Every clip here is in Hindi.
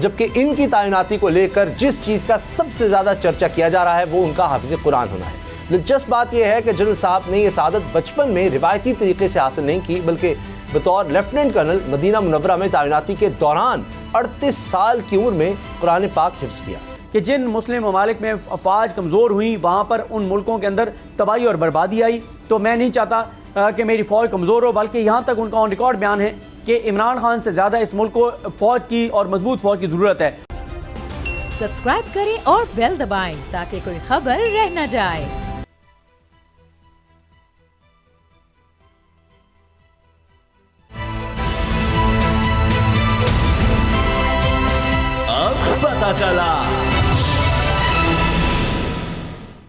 जबकि इनकी तैनाती को लेकर जिस चीज़ का सबसे ज़्यादा चर्चा किया जा रहा है वो उनका हाफिज़ कुरान होना है। दिलचस्प बात यह है कि जनरल साहब ने यह सआदत बचपन में रिवायती तरीके से हासिल नहीं की, बल्कि बतौर लेफ्टिनेंट कर्नल मदीना मुनव्वरा में तैनाती के दौरान 38 साल की उम्र में कुरान पाक हिफ्ज़ किया। कि जिन मुस्लिम ममालिक में अफवाज कमज़ोर हुई वहाँ पर उन मुल्कों के अंदर तबाही और बर्बादी आई। तो मैं नहीं चाहता कि मेरी फ़ौज कमज़ोर हो, बल्कि यहाँ तक उनका ऑन रिकॉर्ड बयान है कि इमरान खान से ज़्यादा इस मुल्क को फ़ौज की और मजबूत फ़ौज की ज़रूरत है। सब्सक्राइब करें और बेल दबाएं ताकि कोई खबर रह न जाए। पता चला।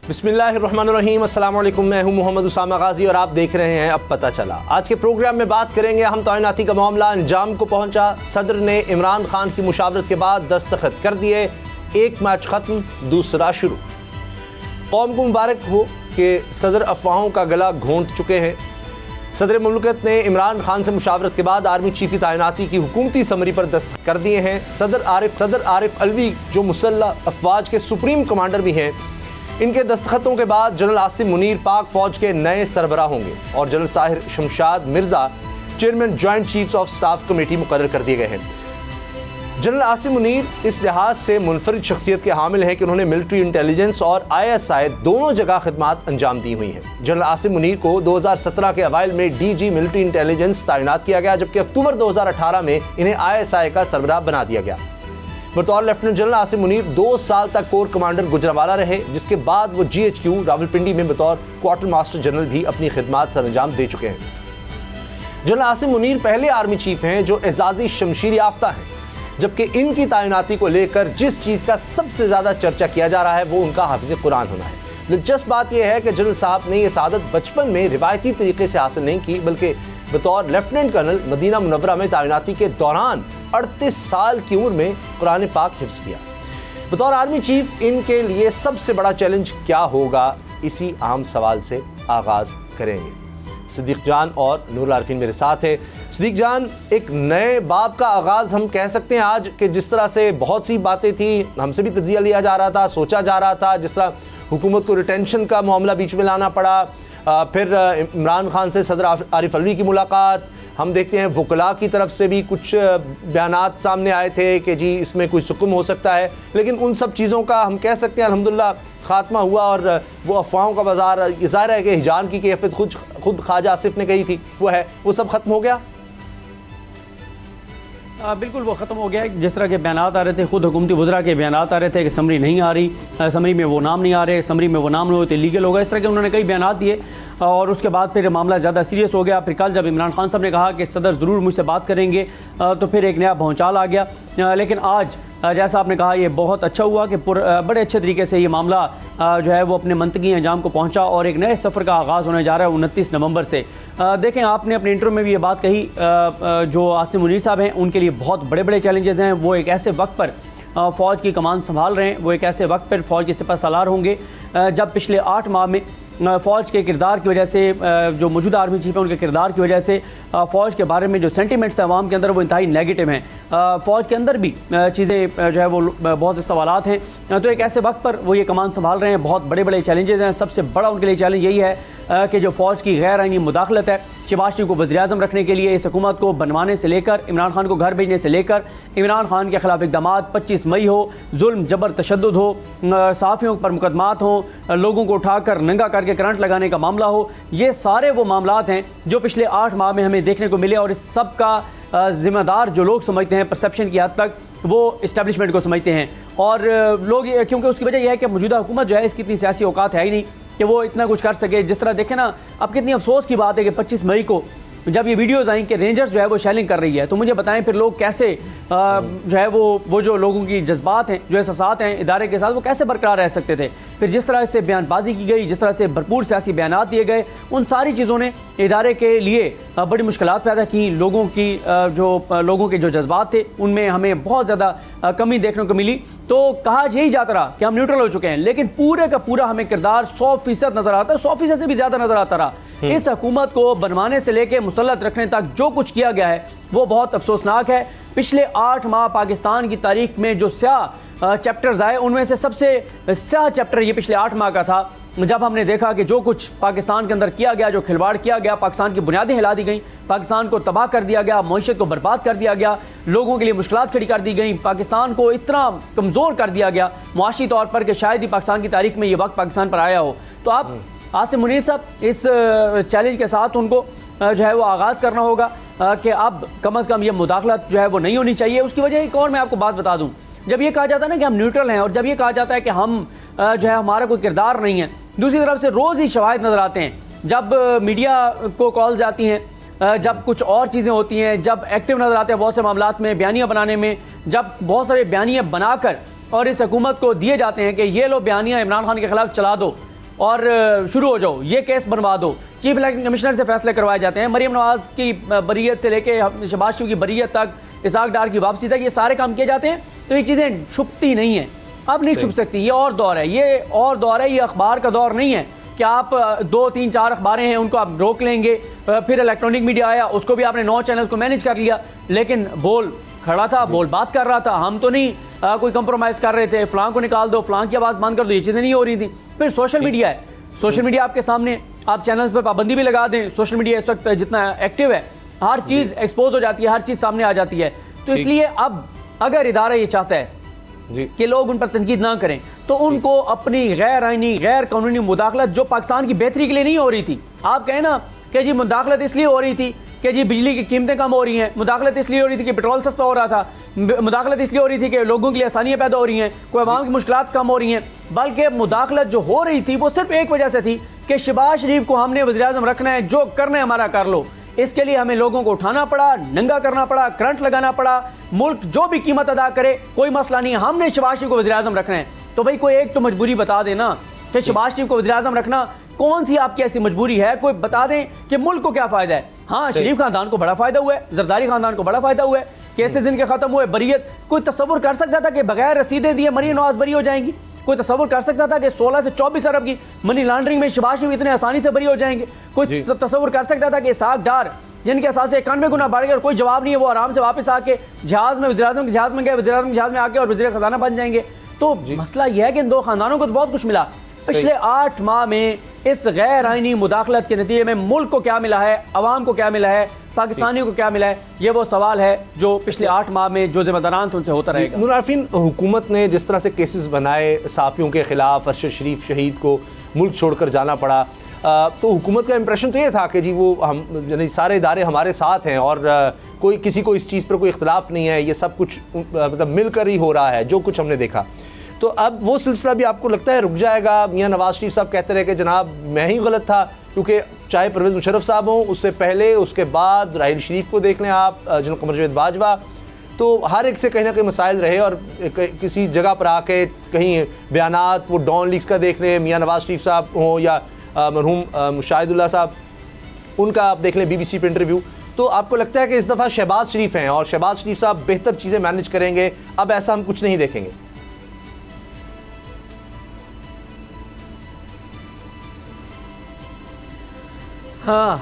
बिस्मिल्लाहिर्रहमानिर्रहीम, अस्सलाम वालेकुम। मैं हूं मोहम्मद उसामा गाजी और आप देख रहे हैं अब पता चला। आज के प्रोग्राम में बात करेंगे हम तैनाती का मामला अंजाम को पहुंचा। सदर ने इमरान खान की मुशावरत के बाद दस्तखत कर दिए, एक मैच खत्म दूसरा शुरू। कौम को मुबारक हो कि सदर अफवाहों का गला घोंट चुके हैं। सदर मुल्कत ने इमरान खान से मुशावरत के बाद आर्मी चीफ की तैनाती की हुकूमती समरी पर दस्तखत कर दिए हैं। सदर आरिफ अलवी जो मुसल्लह अफवाज के सुप्रीम कमांडर भी हैं, इनके दस्तखतों के बाद जनरल आसिम मुनीर पाक फौज के नए सरबराह होंगे और general Sahir Shamshad Mirza chairman joint chiefs of staff committee मुकर्रर कर दिए गए हैं। जनरल आसिम मुनीर इस लिहाज से मुनफरिद शख्सियत के हामिल हैं कि उन्होंने मिलिट्री इंटेलिजेंस और ISI दोनों जगह खिदमात अंजाम दी हुई हैं। जनरल आसिम मुनीर को 2017 के अवाइल में DG मिलिट्री इंटेलिजेंस तैनात किया गया, जबकि अक्टूबर 2018 में इन्हें ISI का सरबराह बना दिया गया। बतौर लेफ्टिनेंट जनरल आसिम मुनीर 2 साल तक कोर कमांडर गुजरांवाला रहे, जिसके बाद वो GHQ रावलपिंडी में बतौर क्वार्टर मास्टर जनरल भी अपनी खिदमात सर अंजाम दे चुके हैं। जनरल आसिम मुनीर पहले आर्मी चीफ हैं जो एजाजी शमशीर याफ्ता हैं, जबकि इनकी तैनाती को लेकर जिस चीज़ का सबसे ज़्यादा चर्चा किया जा रहा है वो उनका हाफिज़ कुरान होना है। दिलचस्प बात यह है कि जनरल साहब ने यह सआदत बचपन में रिवायती तरीके से हासिल नहीं की, बल्कि बतौर लेफ्टिनेंट कर्नल मदीना मुनव्वरा में तैनाती के दौरान 38 साल की उम्र में कुरान पाक हिफ्ज़ किया। बतौर आर्मी चीफ इनके लिए सबसे बड़ा चैलेंज क्या होगा, इसी अहम सवाल से आगाज़ करेंगे। सिद्दीक जान और नूरुल आरिफीन मेरे साथ है। सिद्दीक जान, एक नए बाब का आगाज़ हम कह सकते हैं आज, कि जिस तरह से बहुत सी बातें थी, हमसे भी तज्जिया लिया जा रहा था, सोचा जा रहा था, जिस तरह हुकूमत को रिटेंशन का मामला बीच में लाना पड़ा, फिर इमरान खान से सदर आरिफ अलवी की मुलाकात, हम देखते हैं वकला की तरफ से भी कुछ बयानात सामने आए थे कि जी इसमें कोई सुकून हो सकता है, लेकिन उन सब चीज़ों का हम कह सकते हैं अल्हम्दुलिल्लाह खात्मा हुआ और वो अफवाहों का बाजार, ज़ाहिर है कि हिजान की कैफियत खुद ख्वाजा आसिफ ने कही थी, वो सब ख़त्म हो गया। बिल्कुल वो ख़त्म हो गया है। जिस तरह के बयानात आ रहे थे, खुद हुकूमती वज़रा के बयानात आ रहे थे कि समरी नहीं आ रही, समरी में वो नाम नहीं आ रहे, समरी में वो नाम नहीं होते लीगल होगा, इस तरह के उन्होंने कई बयानात दिए और उसके बाद फिर मामला ज़्यादा सीरियस हो गया। फिर कल जब इमरान खान साहब ने कहा कि सदर ज़रूर मुझसे बात करेंगे, तो फिर एक नया भौचाल आ गया। लेकिन आज जैसा आपने कहा, ये बहुत अच्छा हुआ कि बड़े अच्छे तरीके से ये मामला जो है वो अपने मंतकी अंजाम को पहुंचा और एक नए सफ़र का आगाज़ होने जा रहा है 29 नवंबर से। देखें, आपने अपने इंटरव्यू में भी ये बात कही, जो आसिम मुनीर साहब हैं उनके लिए बहुत बड़े बड़े चैलेंजेस हैं। वो एक ऐसे वक्त पर फ़ौज की कमान संभाल रहे हैं, वो एक ऐसे वक्त पर फ़ौज के सिपहसालार होंगे जब पिछले 8 माह में फ़ौज के किरदार की वजह से, जो मौजूदा आर्मी चीफ है उनके किरदार की वजह से फ़ौज के बारे में जो सेंटिमेंट्स हैं अवाम के अंदर वो इंतहाई नेगेटिव हैं। फ़ौज के अंदर भी चीज़ें जो है वो बहुत से सवालात हैं। तो एक ऐसे वक्त पर वो ये कमान संभाल रहे हैं, बहुत बड़े बड़े चैलेंजेस हैं। सबसे बड़ा उनके लिए चैलेंज यही है कि जो फ़ौज की गैर आईनी मुदाखलत है, शहबाज शरीफ को वज़ीर-ए-आज़म रखने के लिए, इस हुकूमत को बनवाने से लेकर, इमरान खान को घर भेजने से लेकर, इमरान खान के खिलाफ इक़दामात 25 मई हो, जुल्म जबर तशद्दुद हो, सहाफ़ियों पर मुकदमात हों, लोगों को उठाकर नंगा करके करंट लगाने का मामला हो, ये सारे वो मामलात हैं जो पिछले 8 माह में हमें देखने को मिले। और इस सब का ज़िम्मेदार जो लोग समझते हैं, परसेप्शन की हद तक वो इस्टेब्लिशमेंट को समझते हैं। और लोग क्योंकि उसकी वजह यह है कि मौजूदा हुकूमत जो है इसकी इतनी सियासी औकात है ही नहीं कि वो इतना कुछ कर सके। जिस तरह देखें ना, अब कितनी अफसोस की बात है कि 25 मई को जब ये वीडियोज़ आई कि रेंजर्स जो है वो शेलिंग कर रही है, तो मुझे बताएं फिर लोग कैसे जो है वो जो लोगों की जज्बात हैं, जो एहसासात हैं इदारे के साथ, वो कैसे बरकरार रह सकते थे। फिर जिस तरह से बयानबाजी की गई, जिस तरह से भरपूर सियासी बयानात दिए गए, उन सारी चीज़ों ने इदारे के लिए बड़ी मुश्किलात पैदा की। लोगों के जो जज्बात थे उनमें हमें बहुत ज़्यादा कमी देखने को मिली। तो कहा यही जाता रहा कि हम न्यूट्रल हो चुके हैं, लेकिन पूरे का पूरा हमें किरदार 100% नजर आता है, 100% से भी ज्यादा नजर आता रहा। इस हुकूमत को बनवाने से लेकर मुसल्लत रखने तक जो कुछ किया गया है वो बहुत अफसोसनाक है। पिछले 8 माह पाकिस्तान की तारीख में जो स्याह चैप्टर्स आए, उनमें से सबसे स्याह चैप्टर ये पिछले 8 माह का था, जब हमने देखा कि जो कुछ पाकिस्तान के अंदर किया गया, जो खिलवाड़ किया गया, पाकिस्तान की बुनियादें हिला दी गई, पाकिस्तान को तबाह कर दिया गया, मईशत को बर्बाद कर दिया गया, लोगों के लिए मुश्किलात खड़ी कर दी गई, पाकिस्तान को इतना कमज़ोर कर दिया गया माशी तौर पर कि शायद ही पाकिस्तान की तारीख में ये वक्त पाकिस्तान पर आया हो। तो आप आसिम मुनीर साहब, इस चैलेंज के साथ उनको जो है वो आगाज़ करना होगा कि अब कम अज़ कम ये मुदाखलत जो है वो नहीं होनी चाहिए। उसकी वजह एक और मैं आपको बात बता दूँ, जब ये कहा जाता है ना कि हम न्यूट्रल हैं, और जब ये कहा जाता है कि हम जो है हमारा कोई किरदार नहीं है, दूसरी तरफ से रोज़ ही शवाहिद नज़र आते हैं। जब मीडिया को कॉल्स जाती हैं, जब कुछ और चीज़ें होती हैं, जब एक्टिव नज़र आते हैं बहुत से मामलात में बयानियाँ बनाने में, जब बहुत सारे बयानियाँ बनाकर और इस हुकूमत को दिए जाते हैं कि ये लो बयानियाँ इमरान खान के ख़िलाफ़ चला दो और शुरू हो जाओ, ये केस बनवा दो। चीफ इलेक्शन कमिश्नर से फैसले करवाए जाते हैं, मरीम नवाज़ की बरीयत से लेके शहबाज शरीफ की बरीयत तक, इसहाक डार की वापसी तक, ये सारे काम किए जाते हैं। तो ये चीज़ें छुपती नहीं हैं, अब नहीं छुप सकती। ये और दौर है, ये और दौर है, ये अखबार का दौर नहीं है कि आप 2, 3, 4 अखबारें हैं उनको आप रोक लेंगे। फिर इलेक्ट्रॉनिक मीडिया आया, उसको भी आपने 9 चैनल को मैनेज कर लिया, लेकिन बोल खड़ा था, बोल बात कर रहा था। हम तो नहीं कोई कंप्रोमाइज़ कर रहे थे, फ़लाँ को निकाल दो, फ़लाँ की आवाज़ बंद कर दो, ये चीज़ें नहीं हो रही थी। फिर सोशल मीडिया है, सोशल मीडिया आपके सामने, आप चैनल्स पर पाबंदी भी लगा दें, सोशल मीडिया इस वक्त जितना एक्टिव है, हर चीज़ एक्सपोज हो जाती है, हर चीज़ सामने आ जाती है। तो इसलिए अब अगर इदारा ये चाहता है कि लोग उन पर तनकीद ना करें, तो उनको अपनी गैर आइनी, गैर कानूनी मुदाखलत जो पाकिस्तान की बेहतरी के लिए नहीं हो रही थी, आप कहें ना कि जी मुदाखलत इसलिए हो रही थी कि जी बिजली की कीमतें कम हो रही हैं, मुदाखलत इसलिए हो रही थी कि पेट्रोल सस्ता हो रहा था, मुदाखलत इसलिए हो रही थी कि लोगों के लिए आसानियाँ पैदा हो रही हैं, कोई अवाम की मुश्किलात कम हो रही हैं, बल्कि मुदाखलत जो हो रही थी वो सिर्फ एक वजह से थी कि शहबाज शरीफ को हमने वज़ीर-ए-आज़म रखना है, जो करना है हमारा कर लो। इसके लिए हमें लोगों को उठाना पड़ा, नंगा करना पड़ा, करंट लगाना पड़ा, मुल्क जो भी कीमत अदा करे कोई मसला नहीं है, हमने शहबाज शरीफ को वज़ीर-ए-आज़म रखना है। तो भाई कोई एक तो मजबूरी बता देना कि शहबाज शरीफ को वज़ीर-ए-आज़म रखना कौन सी आपकी ऐसी मजबूरी है, कोई बता दें कि मुल्क को क्या फ़ायदा है। हाँ, शरीफ खानदान को बड़ा फ़ायदा हुआ है, जरदारी खानदान को बड़ा फ़ायदा हुआ है, केसेस इनके ख़त्म हुए, बरीयत। कोई तस्वुर कर सकता था कि बगैर रसीदें दिए मरीम नवाज़ बरी हो जाएंगी? कोई तस्वुर कर सकता था कि 16 से 24 अरब की मनी लॉन्ड्रिंग में शहबाज शरीफ इतने आसानी से बरी हो जाएंगे? कोई तस्वुर कर सकता था कि इसहाक डार जिनके असासे 91 गुना बढ़ गए और कोई जवाब नहीं है, वो आराम से वापस आके जहाज़ में वज़ीर-ए-आज़म के जहाज़ में गए, वज़ीर-ए-आज़म के जहाज़ में आके और वज़ीर ख़जाना बन जाएंगे? तो मसला यह है कि इन दो खानदानों को तो बहुत कुछ मिला। पिछले 8 माह में इस गैर आइनी मुदाखलत के नतीजे में मुल्क को क्या मिला है, अवाम को क्या मिला है, पाकिस्तानियों को क्या मिला है, ये वो सवाल है जो पिछले 8 माह में जो जिम्मेदारान थे उनसे होता रहेगा। नूर आरफीन, हुकूमत ने जिस तरह से केसेस बनाए सहाफ़ियों के खिलाफ, अरशद शरीफ शहीद को मुल्क छोड़कर जाना पड़ा, तो हुकूमत का इंप्रेशन तो ये था कि जी वो हम यानी सारे इदारे हमारे साथ हैं और कोई किसी को इस चीज़ पर कोई इख्तलाफ नहीं है, ये सब कुछ मतलब मिलकर ही हो रहा है जो कुछ हमने देखा। तो अब वो सिलसिला भी आपको लगता है रुक जाएगा? मियां नवाज शरीफ साहब कहते रहे कि जनाब मैं ही गलत था, क्योंकि चाहे परवेज़ मुशर्रफ साहब हों, उससे पहले उसके बाद राहील शरीफ को देख लें आप, जनरल कमर जावेद बाजवा, तो हर एक से कहीं ना कहीं मसाइल रहे और किसी जगह पर आके कहीं बयानात वो डॉन लीग्स का देख लें, मियां नवाज शरीफ साहब हों या मरहूम शाहिदुल्लाह साहब, उनका आप देख लें BBC पर इंटरव्यू। तो आपको लगता है कि इस दफ़ा शहबाज शरीफ हैं और शहबाज शरीफ साहब बेहतर चीज़ें मैनेज करेंगे, अब ऐसा हम कुछ नहीं देखेंगे? हाँ,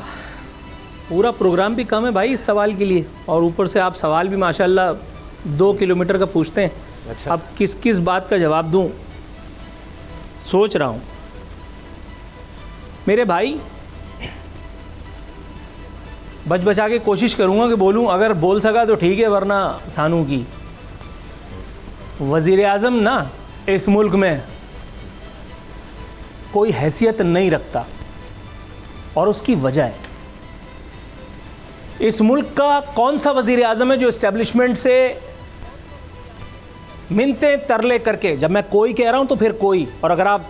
पूरा प्रोग्राम भी कम है भाई इस सवाल के लिए, और ऊपर से आप सवाल भी माशाल्लाह 2 किलोमीटर का पूछते हैं। अच्छा। अब किस किस बात का जवाब दूं, सोच रहा हूं। मेरे भाई, बच बचा के कोशिश करूंगा कि बोलूं, अगर बोल सका तो ठीक है, वरना सानू की वज़ीर-ए-आज़म ना इस मुल्क में कोई हैसियत नहीं रखता, और उसकी वजह है इस मुल्क का कौन सा वज़ीर-ए-आज़म है जो इस्टेब्लिशमेंट से मिन्नतें तरले करके, जब मैं कोई कह रहा हूं तो फिर कोई, और अगर आप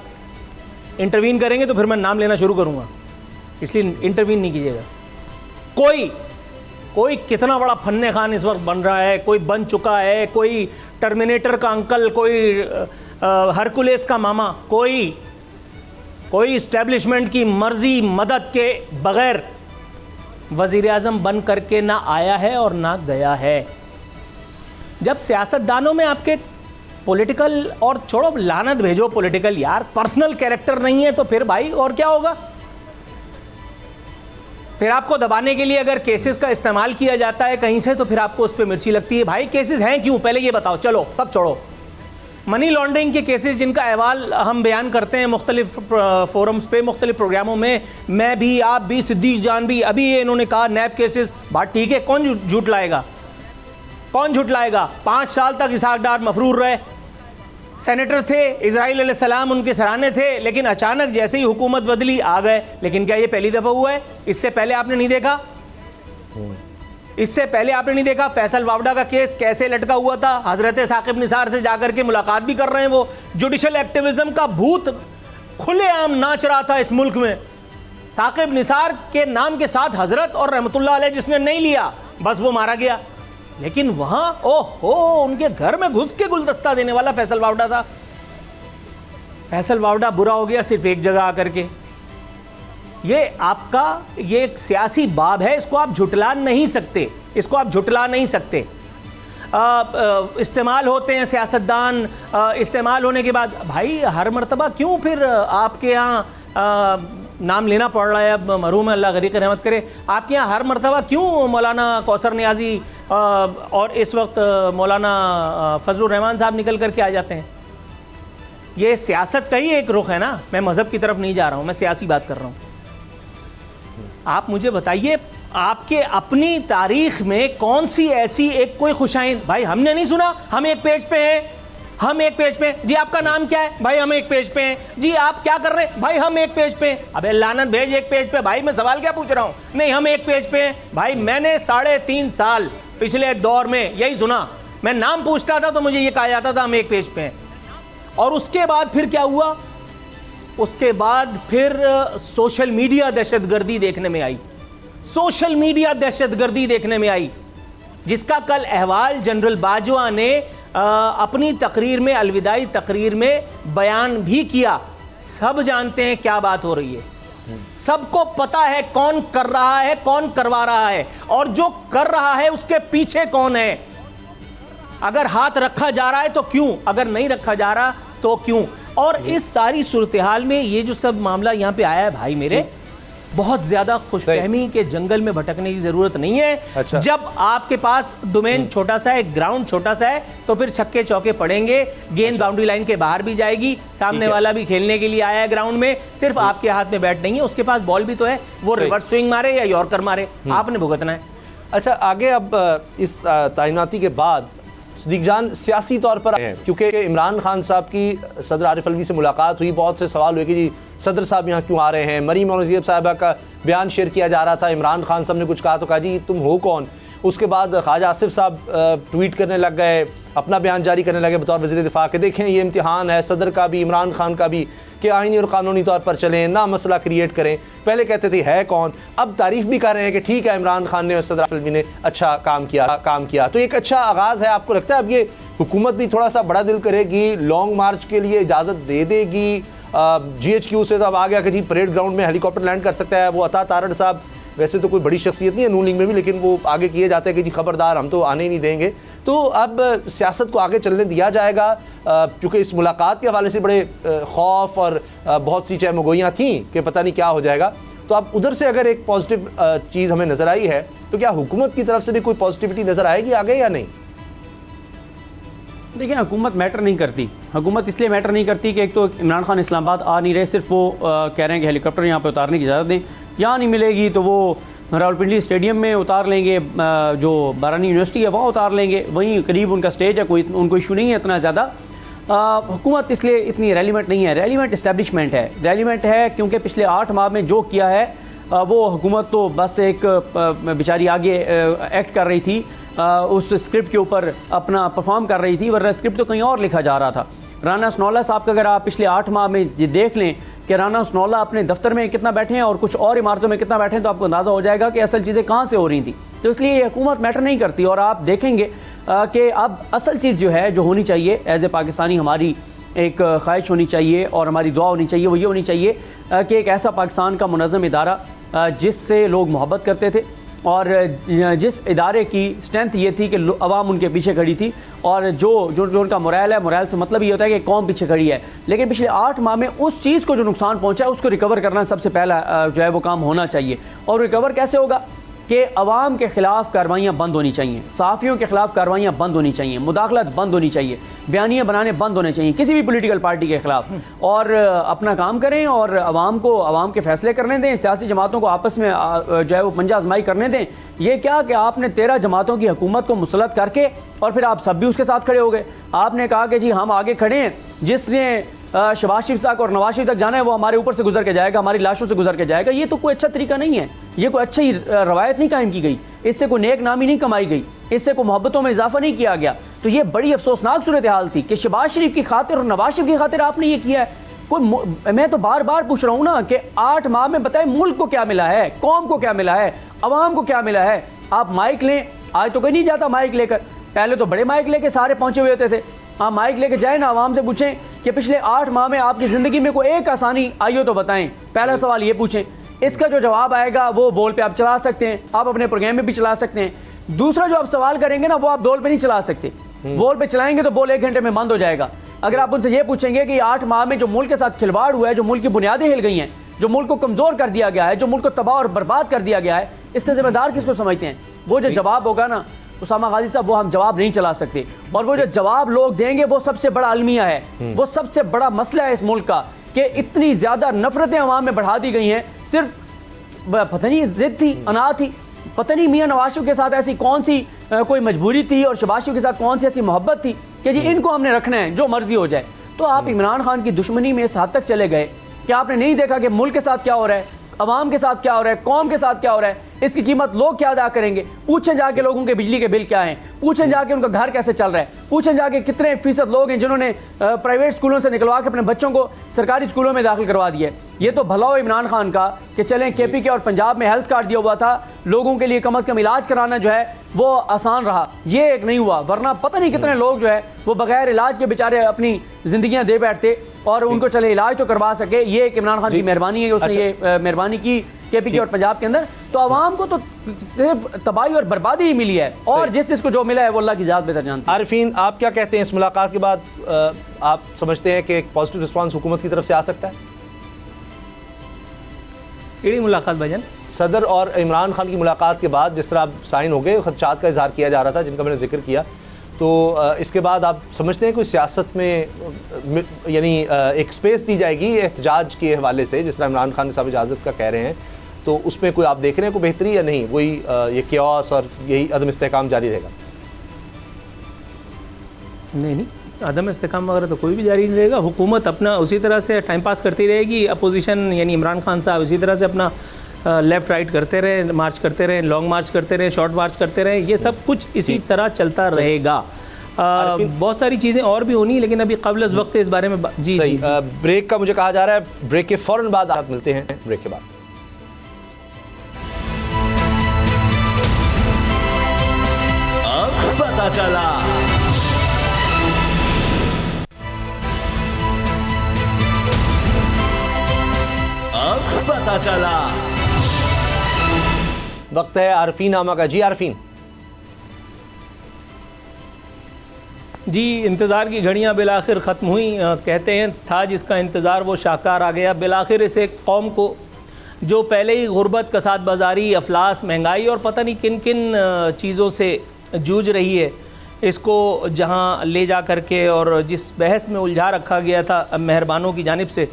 इंटरवीन करेंगे तो फिर मैं नाम लेना शुरू करूंगा, इसलिए इंटरवीन नहीं कीजिएगा। कोई कितना बड़ा फन्ने खान इस वक्त बन रहा है, कोई बन चुका है, कोई टर्मिनेटर का अंकल, कोई हरकुलेस का मामा, कोई इस्टेब्लिशमेंट की मर्जी मदद के बगैर वज़ीर-ए-आज़म बन करके ना आया है और ना गया है। जब सियासतदानों में आपके पॉलिटिकल, और छोड़ो लानत भेजो पॉलिटिकल, यार पर्सनल कैरेक्टर नहीं है तो फिर भाई और क्या होगा? फिर आपको दबाने के लिए अगर केसेस का इस्तेमाल किया जाता है कहीं से, तो फिर आपको उस पर मिर्ची लगती है। भाई केसेस हैं क्यों, पहले ये बताओ। चलो सब छोड़ो, मनी लॉन्ड्रिंग के केसेस जिनका अहवाल हम बयान करते हैं मुख्तलिफ फोरम्स पे, मुख्तलिफ प्रोग्रामों में, मैं भी, आप भी, सिद्दीक जान भी, अभी ये इन्होंने कहा नैब केसेस, बात ठीक है, कौन झूठ लाएगा, कौन झूठ लाएगा। 5 साल तक इसहाक डार मफरूर रहे, सेनेटर थे, इजराइल अलैहिस्सलाम उनके सराहने थे, लेकिन अचानक जैसे ही हुकूमत बदली आ गए। लेकिन क्या ये पहली दफ़ा हुआ है? इससे पहले आपने नहीं देखा? इससे पहले आपने नहीं देखा फैसल वावडा का केस कैसे लटका हुआ था? हजरत साकिब निसार से जाकर के मुलाकात भी कर रहे हैं वो। जुडिशल एक्टिविज्म का भूत खुलेआम नाच रहा था इस मुल्क में। साकिब निसार के नाम के साथ हजरत और रहमतुल्लाह अलैह जिसने नहीं लिया, बस वो मारा गया। लेकिन वहां ओहो, उनके घर में घुस के गुलदस्ता देने वाला फैसल वावडा था। फैसल वावडा बुरा हो गया सिर्फ एक जगह आकर के। ये आपका ये एक सियासी बाब है, इसको आप झुटला नहीं सकते, इसको आप झुटला नहीं सकते। इस्तेमाल होते हैं सियासतदान, इस्तेमाल होने के बाद भाई हर मर्तबा क्यों फिर आपके यहाँ नाम लेना पड़ रहा है, अब मरहूम अल्लाह गरीक रहमत करे, आपके यहाँ हर मर्तबा क्यों मौलाना कौसर नियाजी और इस वक्त मौलाना फजलुर रहमान साहब निकल करके आ जाते हैं? ये सियासत का ही एक रुख है ना। मैं मज़हब की तरफ नहीं जा रहा हूँ, मैं सियासी बात कर रहा हूँ। आप मुझे बताइए, आपके अपनी तारीख में कौन सी ऐसी एक कोई खुशाइन, भाई हमने नहीं सुना, हम एक पेज पे हैं, हम एक पेज पे, जी आपका नाम क्या है, भाई हम एक पेज पे हैं, जी आप क्या कर रहे हैं, भाई हम एक पेज पे। अबे लानत भेज एक पेज पे, भाई मैं सवाल क्या पूछ रहा हूँ, नहीं हम एक पेज पे हैं। भाई मैंने 3.5 साल पिछले दौर में यही सुना, मैं नाम पूछता था तो मुझे ये कहा जाता था हम एक पेज पे हैं। और उसके बाद फिर क्या हुआ? उसके बाद फिर सोशल मीडिया दहशतगर्दी देखने में आई, सोशल मीडिया दहशतगर्दी देखने में आई, जिसका कल अहवाल जनरल बाजवा ने अपनी तकरीर में, अलविदाई तकरीर में बयान भी किया। सब जानते हैं क्या बात हो रही है, सबको पता है कौन कर रहा है, कौन करवा रहा है, और जो कर रहा है उसके पीछे कौन है। अगर हाथ रखा जा रहा है तो क्यों, अगर नहीं रखा जा रहा तो क्यों। और इस सारी सूरत हाल में ये जो सब मामला यहाँ पे आया है, भाई मेरे, बहुत ज्यादा खुशफहमी के जंगल में भटकने की जरूरत नहीं है। अच्छा। जब आपके पास डोमेन छोटा सा है, ग्राउंड छोटा सा है, तो फिर छक्के चौके पड़ेंगे, गेंद बाउंड्री लाइन के बाहर भी जाएगी, सामने वाला भी खेलने के लिए आया है ग्राउंड में, सिर्फ आपके हाथ में बैट नहीं है, उसके पास बॉल भी तो है, वो रिवर्स स्विंग मारे या यॉर्कर मारे, आपने भुगतना है। अच्छा, आगे अब इस तैनाती के बाद सिद्दीक जान सियासी तौर पर हैं, क्योंकि इमरान खान साहब की सदर आरिफ अलवी से मुलाकात हुई, बहुत से सवाल हुए कि जी सदर साहब यहाँ क्यों आ रहे हैं। मरीम औरंगज़ेब साहिबा का बयान शेयर किया जा रहा था, इमरान खान साहब ने कुछ कहा तो कहा जी तुम हो कौन। उसके बाद ख्वाजा आसिफ साहब ट्वीट करने लग गए, अपना बयान जारी करने लगे बतौर वज़ीर दिफा के, देखें ये इम्तिहान है सदर का भी, इमरान खान का भी, कि आइनी और कानूनी तौर पर चलें, ना मसला क्रिएट करें। पहले कहते थे है कौन, अब तारीफ़ भी कर रहे हैं कि ठीक है इमरान खान ने और सदर अलवी ने अच्छा काम किया। तो एक अच्छा आगाज़ है। आपको लगता है अब ये हुकूमत भी थोड़ा सा बड़ा दिल करेगी, लॉन्ग मार्च के लिए इजाज़त दे देगी? GHQ से तो अब आ गया कि जी परेड ग्राउंड में हेलीकॉप्टर लैंड कर सकता है। वो अता तारड़ साहब वैसे तो कोई बड़ी शख्सियत नहीं है नून लीग में भी, लेकिन वो आगे किए जाते हैं कि जी खबरदार हम तो आने ही नहीं देंगे। तो अब सियासत को आगे चलने दिया जाएगा, चूँकि इस मुलाकात के हवाले से बड़े खौफ और बहुत सी चहमगोइयाँ थीं कि पता नहीं क्या हो जाएगा। तो अब उधर से अगर एक पॉजिटिव चीज़ हमें नज़र आई है, तो क्या हुकूमत की तरफ से भी कोई पॉजिटिविटी नज़र आएगी आगे या नहीं? देखिए, हुकूमत मैटर नहीं करती। हुकूमत इसलिए मैटर नहीं करती कि एक तो इमरान खान इस्लामाबाद आ नहीं रहे, सिर्फ वो कह रहे हैं कि हेलीकॉप्टर यहाँ पे उतारने की इजाज़त दें, यहाँ नहीं मिलेगी तो वो रावलपिंडी स्टेडियम में उतार लेंगे, जो बारानी यूनिवर्सिटी है वहाँ उतार लेंगे, वहीं करीब उनका स्टेज है, कोई उनको इशू नहीं है इतना ज़्यादा। हुकूमत इसलिए इतनी रेलिवेंट नहीं है, रेलिवेंट इस्टेब्लिशमेंट है, रेलिवेंट है क्योंकि पिछले 8 माह में जो किया है वो हुकूमत तो बस एक बेचारी आगे एक्ट कर रही थी, उस स्क्रिप्ट के ऊपर अपना परफॉर्म कर रही थी, वरना स्क्रिप्ट तो कहीं और लिखा जा रहा था। राना सनौला साहब का अगर आप पिछले 8 माह में देख लें कि राना सनौला अपने दफ्तर में कितना बैठे हैं और कुछ और इमारतों में कितना बैठे हैं, तो आपको अंदाज़ा हो जाएगा कि असल चीज़ें कहाँ से हो रही थी। तो इसलिए ये हुकूमत मैटर नहीं करती। और आप देखेंगे कि अब असल चीज़ जो है, जो होनी चाहिए एज ए पाकिस्तानी, हमारी एक ख्वाहिश होनी चाहिए और हमारी दुआ होनी चाहिए, वो ये होनी चाहिए कि एक ऐसा पाकिस्तान का मुनज़्ज़म इदारा जिससे लोग मोहब्बत करते थे और जिस इदारे की स्ट्रेंथ ये थी कि अवाम उनके पीछे खड़ी थी, और जो उनका मोरल है, मोरल से मतलब ये होता है कि कौम पीछे खड़ी है। लेकिन पिछले 8 माह में उस चीज़ को जो नुकसान पहुंचा है उसको रिकवर करना सबसे पहला जो है वो काम होना चाहिए। और रिकवर कैसे होगा कि अवाम के ख़िलाफ़ कार्रवाइयाँ बंद होनी चाहिए, सहाफ़ियों के ख़िलाफ़ कार्रवाइयाँ बंद होनी चाहिए, मुदाखलत बंद होनी चाहिए, बयानियाँ बनाने बंद होने चाहिए किसी भी पॉलिटिकल पार्टी के ख़िलाफ़, और अपना काम करें और अवाम के फ़ैसले करने दें। सियासी जमातों को आपस में जो है वो पंजा आजमाई करने दें। ये क्या कि आपने 13 जमातों की हुकूमत को मुसलत करके और फिर आप सब भी उसके साथ खड़े हो गए। आपने कहा कि जी हम आगे खड़े हैं, जिसने शहबाज शरीफ तक और नवाज शरीफ तक जाना है वो हमारे ऊपर से गुजर के जाएगा, हमारी लाशों से गुजर के जाएगा। ये तो कोई अच्छा तरीका नहीं है, ये कोई अच्छी रवायत नहीं कायम की गई, इससे कोई नेक नामी नहीं कमाई गई, इससे कोई मोहब्बतों में इजाफा नहीं किया गया। तो ये बड़ी अफसोसनाक सूरत हाल थी कि शहबाज शरीफ की खातिर और नवाज शरीफ की खातिर आपने ये किया है। मैं तो बार बार पूछ रहा हूँ ना कि 8 माह में बताएं मुल्क को क्या मिला है, कौम को क्या मिला है, अवाम को क्या मिला है। आप माइक लें, आज तो कोई नहीं जाता माइक लेकर, पहले तो बड़े माइक लेके सारे पहुंचे हुए होते थे। आप माइक लेके जाए ना, आवाम से पूछें कि पिछले 8 माह में आपकी ज़िंदगी में कोई एक आसानी आई हो तो बताएं। पहला सवाल ये पूछें, इसका जो जवाब आएगा वो बोल पे आप चला सकते हैं, आप अपने प्रोग्राम में भी चला सकते हैं। दूसरा जो आप सवाल करेंगे ना वो आप बोल पे नहीं चला सकते, बोल पे चलाएंगे तो बोल 1 घंटे में बंद हो जाएगा। अगर आप उनसे ये पूछेंगे कि 8 माह में जो मुल्क के साथ खिलवाड़ हुआ है, जो मुल्क की बुनियादें हिल गई हैं, जो मुल्क को कमज़ोर कर दिया गया है, जो मुल्क को तबाह और बर्बाद कर दिया गया है, इसका जिम्मेदार किसको समझते हैं? वो जो जवाब होगा ना उसामा गाजी साहब, वो हम जवाब नहीं चला सकते। और वो जो जवाब लोग देंगे वो सबसे बड़ा अलमिया है, वो सबसे बड़ा मसला है इस मुल्क का कि इतनी ज़्यादा नफरतें अवाम में बढ़ा दी गई हैं। सिर्फ पता नहीं जिद थी, अना थी, पता नहीं मियाँ नवाज शरीफ के साथ ऐसी कौन सी कोई मजबूरी थी और शहबाज शरीफ के साथ कौन सी ऐसी मोहब्बत थी कि जी इनको हमने रखना है जो मर्जी हो जाए। तो आप इमरान खान की दुश्मनी में इस हद तक चले गए कि आपने नहीं देखा कि मुल्क के साथ क्या हो रहा है, अवाम के साथ क्या हो रहा है, कौम के साथ क्या हो रहा है, इसकी कीमत लोग क्या अदा करेंगे। पूछें जाके लोगों के बिजली के बिल क्या हैं, पूछें जाके उनका घर कैसे चल रहा है, पूछें जाके कितने फीसद लोग हैं जिन्होंने प्राइवेट स्कूलों से निकलवा के अपने बच्चों को सरकारी स्कूलों में दाखिल करवा दिया है। ये तो भला हो इमरान खान का कि चलें KP के और पंजाब में हेल्थ कार्ड दिया हुआ था, लोगों के लिए कम अज़ कम इलाज कराना जो है वो आसान रहा, ये एक नहीं हुआ। वरना पता नहीं कितने लोग जो है वो बगैर इलाज के बेचारे अपनी ज़िंदगियाँ दे बैठते और उनको चले इलाज तो करवा सके। ये एक इमरान खान की मेहरबानी है कि उसने ये मेहरबानी की KP के और पंजाब के अंदर। तो आवाम को तो सिर्फ तबाही और बर्बादी ही मिली है, और जिस चीज़ को जो मिला है वो अल्लाह की ज़ात बेहतर जानती है। आरिफीन, आप क्या कहते हैं इस मुलाकात के बाद? आप समझते हैं कि एक पॉजिटिव रिस्पांस हुकूमत की तरफ से आ सकता है? केड़ी मुलाकात भाईजान? सदर और इमरान खान की मुलाकात के बाद जिस तरह आप साइन हो गए, खदशात का इजहार किया जा रहा था जिनका मैंने जिक्र किया, तो इसके बाद आप समझते हैं कोई सियासत में यानी एक स्पेस दी जाएगी एहतजाज के हवाले से, जिस तरह इमरान खान साहब इजाज़त का कह रहे हैं, तो उसमें कोई आप देख रहे हैं कोई बेहतरी या नहीं? वही ये क्योस और यही अदम इस्तेहकाम जारी रहेगा? नहीं, अदम इस्तेकाम वगैरह तो कोई भी जारी नहीं रहेगा। हुकूमत अपना उसी तरह से टाइम पास करती रहेगी, अपोजिशन यानी इमरान खान साहब इसी तरह से अपना लेफ़्ट राइट करते रहे, मार्च करते रहे, लॉन्ग मार्च करते रहे, शॉर्ट मार्च करते रहे, ये सब कुछ इसी तरह चलता रहेगा। बहुत सारी चीज़ें और भी होनी, लेकिन अभी क़ब्ल वक्त इस बारे में जी ब्रेक का मुझे कहा जा रहा है, ब्रेक के फ़ौरन बाद आप मिलते हैं। ब्रेक के बाद अब पता चला। अब पता चला। वक्त है आरफीन आमा का। जी आरफीन। जी, इंतज़ार की घड़ियां बिलाखिर ख़त्म हुई। कहते हैं था जिसका इंतज़ार वो शाहकार आ गया। बिलाखिर इस एक कौम को जो पहले ही गुर्बत, कसाद बाज़ारी, अफलास, महंगाई और पता नहीं किन किन चीज़ों से जूझ रही है, इसको जहां ले जा कर के और जिस बहस में उलझा रखा गया था मेहरबानों की जानिब से,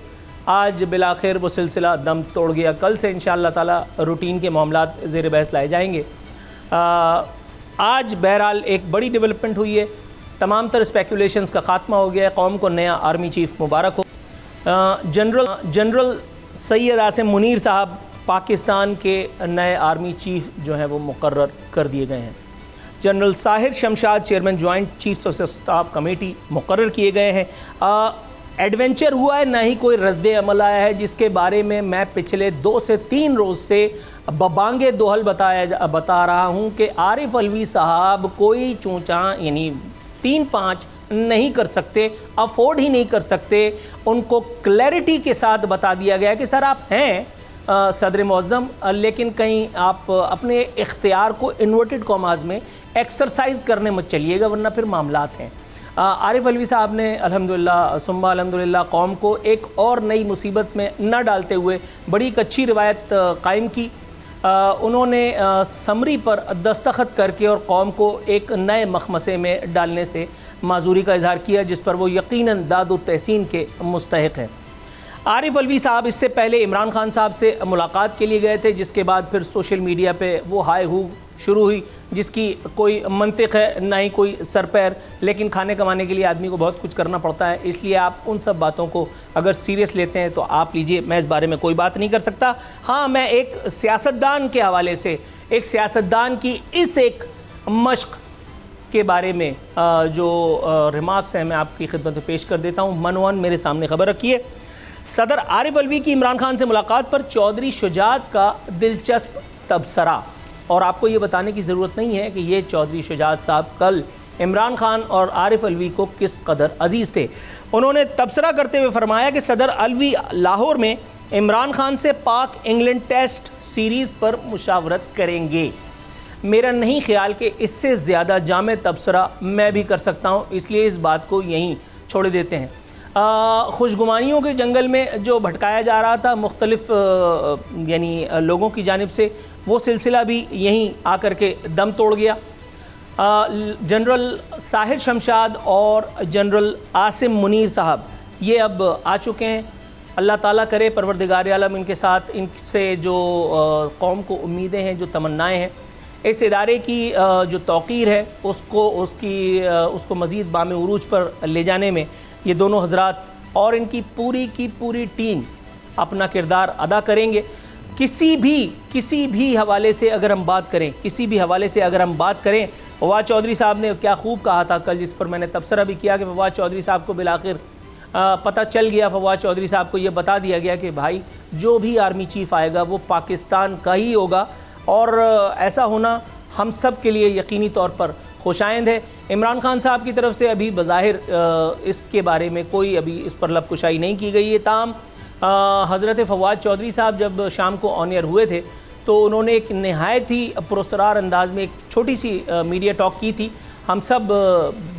आज बिलाखिर वो सिलसिला दम तोड़ गया। कल से इंशाअल्लाह ताला रूटीन के मामलात ज़ेर बहस लाए जाएंगे। आज बहरहाल एक बड़ी डेवलपमेंट हुई है, तमाम तर स्पेकुलेशंस का ख़ात्मा हो गया है। कौम को नया आर्मी चीफ़ मुबारक हो। जनरल सैयद आसिम मुनीर साहब पाकिस्तान के नए आर्मी चीफ़ जो हैं वो मुकर्रर कर दिए गए हैं। General Sahir Shamshad chairman joint chiefs of staff committee मुकर्रर किए गए हैं। एडवेंचर हुआ है, ना ही कोई रद्द अमल आया है, जिसके बारे में मैं पिछले 2 से 3 रोज़ से बबांगे दोहल बता रहा हूँ कि आरिफ अलवी साहब कोई चूँचा यानी 3-5 नहीं कर सकते, अफोर्ड ही नहीं कर सकते। उनको क्लैरिटी के साथ बता दिया गया कि सर आप हैं सदर मुअज़्ज़म, लेकिन कहीं आप अपने इख्तियार को इन्वर्टेड कॉमास में एक्सरसाइज करने मत चलिएगा, वरना फिर मामलात हैं। आरिफ अलवी साहब ने अल्हम्दुलिल्लाह सुम्मा अल्हम्दुलिल्लाह कौम को एक और नई मुसीबत में न डालते हुए बड़ी एक अच्छी रिवायत कायम की। उन्होंने समरी पर दस्तखत करके और कौम को एक नए मखमसे में डालने से माजूरी का इजहार किया, जिस पर वो यकीनन दाद तहसीन के मुस्तहिक हैं। आरिफ अलवी साहब इससे पहले इमरान खान साहब से मुलाकात के लिए गए थे, जिसके बाद फिर सोशल मीडिया पे वो हाय हू शुरू हुई, जिसकी कोई मंतिक है ना ही कोई सर पैर, लेकिन खाने कमाने के लिए आदमी को बहुत कुछ करना पड़ता है, इसलिए आप उन सब बातों को अगर सीरियस लेते हैं तो आप लीजिए, मैं इस बारे में कोई बात नहीं कर सकता। हाँ, मैं एक सियासतदान के हवाले से, एक सियासतदान की इस एक मश्क के बारे में जो रिमार्क्स हैं मैं आपकी खिदमत में पेश कर देता हूँ। मनवन मेरे सामने खबर रखिए। सदर आरिफ अलवी की इमरान खान से मुलाकात पर चौधरी शुजात का दिलचस्प तबसरा। और आपको ये बताने की ज़रूरत नहीं है कि ये चौधरी शुजात साहब कल इमरान खान और आरिफ अलवी को किस कदर अजीज़ थे। उन्होंने तबसरा करते हुए फरमाया कि सदर अलवी लाहौर में इमरान खान से पाक इंग्लैंड टेस्ट सीरीज़ पर मुशावरत करेंगे। मेरा नहीं ख्याल कि इससे ज़्यादा जामे तबसरा मैं भी कर सकता हूँ, इसलिए इस बात को यहीं छोड़ देते हैं। खुशगुमानियों के जंगल में जो भटकाया जा रहा था मुख्तलिफ यानी लोगों की जानिब से, वो सिलसिला भी यहीं आकर के दम तोड़ गया। जनरल साहिर शमशाद और जनरल आसिम मुनीर साहब ये अब आ चुके हैं। अल्लाह ताला करे परवरदिगार आलम इनके साथ, इनसे जो कौम को उम्मीदें हैं, जो तमन्नाएं हैं, इस इदारे की जो तौक़ीर है उसको मज़ीद बामे उरूज पर ले जाने में ये दोनों हजरात और इनकी पूरी की पूरी टीम अपना किरदार अदा करेंगे। किसी भी हवाले से अगर हम बात करें, फवाद चौधरी साहब ने क्या खूब कहा था कल, जिस पर मैंने तबसरा भी किया कि फवाद चौधरी साहब को बिलाखिर पता चल गया, फवाद चौधरी साहब को ये बता दिया गया कि भाई जो भी आर्मी चीफ़ आएगा वो पाकिस्तान का ही होगा, और ऐसा होना हम सब के लिए यकीनी तौर पर खुशाइंद है। इमरान खान साहब की तरफ से अभी बज़ाहिर इसके बारे में कोई अभी इस पर लबकुशाई नहीं की गई है। ताम हज़रत फवाद चौधरी साहब जब शाम को ऑन एयर हुए थे तो उन्होंने एक नहायत ही पुरस्कार अंदाज में एक छोटी सी मीडिया टॉक की थी। हम सब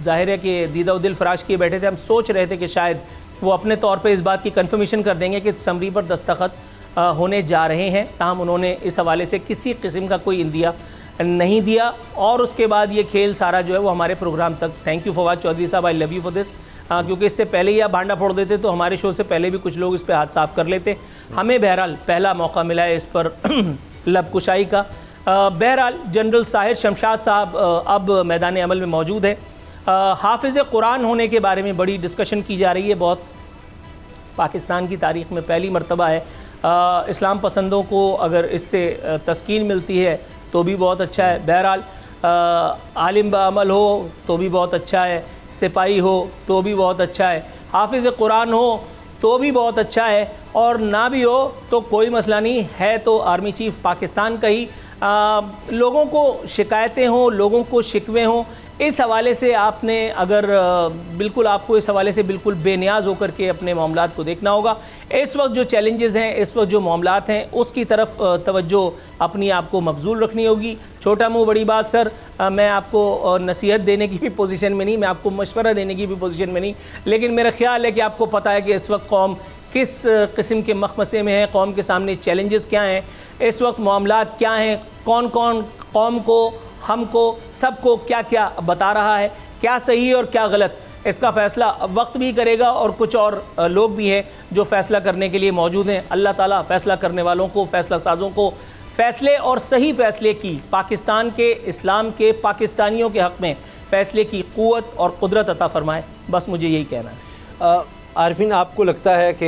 ज़ाहिर है कि दीदा दिल फराश किए बैठे थे। हम सोच रहे थे कि शायद वो अपने तौर पे इस बात की कन्फर्मेशन कर देंगे कि समरी पर दस्तखत होने जा रहे हैं, ताहम उन्होंने इस हवाले से किसी किस्म का कोई इंदिया नहीं दिया, और उसके बाद ये खेल सारा जो है वो हमारे प्रोग्राम तक। थैंक यू फवाद चौधरी साहब, I love you for this, क्योंकि इससे पहले ही आप भांडा फोड़ देते तो हमारे शो से पहले भी कुछ लोग इस पर हाथ साफ़ कर लेते। हमें बहरहाल पहला मौका मिला है इस पर लबकुशाई का। बहरहाल जनरल साहिर शमशाद साहब अब मैदान अमल में मौजूद है। हाफिज़ कुरान होने के बारे में बड़ी डिस्कशन की जा रही है, बहुत पाकिस्तान की तारीख़ में पहली मरतबा है। इस्लाम पसंदों को अगर इससे तस्कीन मिलती है तो भी बहुत अच्छा है। बहरहाल आलिम बाअमल हो तो भी बहुत अच्छा है, सिपाही हो तो भी बहुत अच्छा है, हाफिज़ कुरान हो तो भी बहुत अच्छा है, और ना भी हो तो कोई मसला नहीं है, तो आर्मी चीफ़ पाकिस्तान का ही। लोगों को शिकायतें हों, लोगों को शिकवे हों, इस हवाले से आपने अगर बिल्कुल आपको इस हवाले से बिल्कुल बेनियाज होकर के अपने मामलात को देखना होगा। इस वक्त जो चैलेंजेस हैं, इस वक्त जो मामलात हैं, उसकी तरफ तवज्जो अपनी आपको मबजूल रखनी होगी। छोटा मुँह बड़ी बात सर, मैं आपको नसीहत देने की भी पोजीशन में नहीं, मैं आपको मशवरा देने की भी पोजीशन में नहीं, लेकिन मेरा ख्याल है कि आपको पता है कि इस वक्त कौम किस किस्म के मखमसे में है, कौम के सामने चैलेंजेस क्या हैं, इस वक्त मामलात क्या हैं, कौन कौन कौम को, हमको, सबको क्या क्या बता रहा है, क्या सही और क्या गलत, इसका फ़ैसला वक्त भी करेगा, और कुछ और लोग भी हैं जो फ़ैसला करने के लिए मौजूद हैं। अल्लाह ताला फ़ैसला करने वालों को, फ़ैसला साज़ों को फ़ैसले और सही फ़ैसले की, पाकिस्तान के, इस्लाम के, पाकिस्तानियों के हक़ में फ़ैसले की क़ुव्वत और क़ुदरत अता फ़रमाए। बस मुझे यही कहना है। आरिफिन, आपको लगता है कि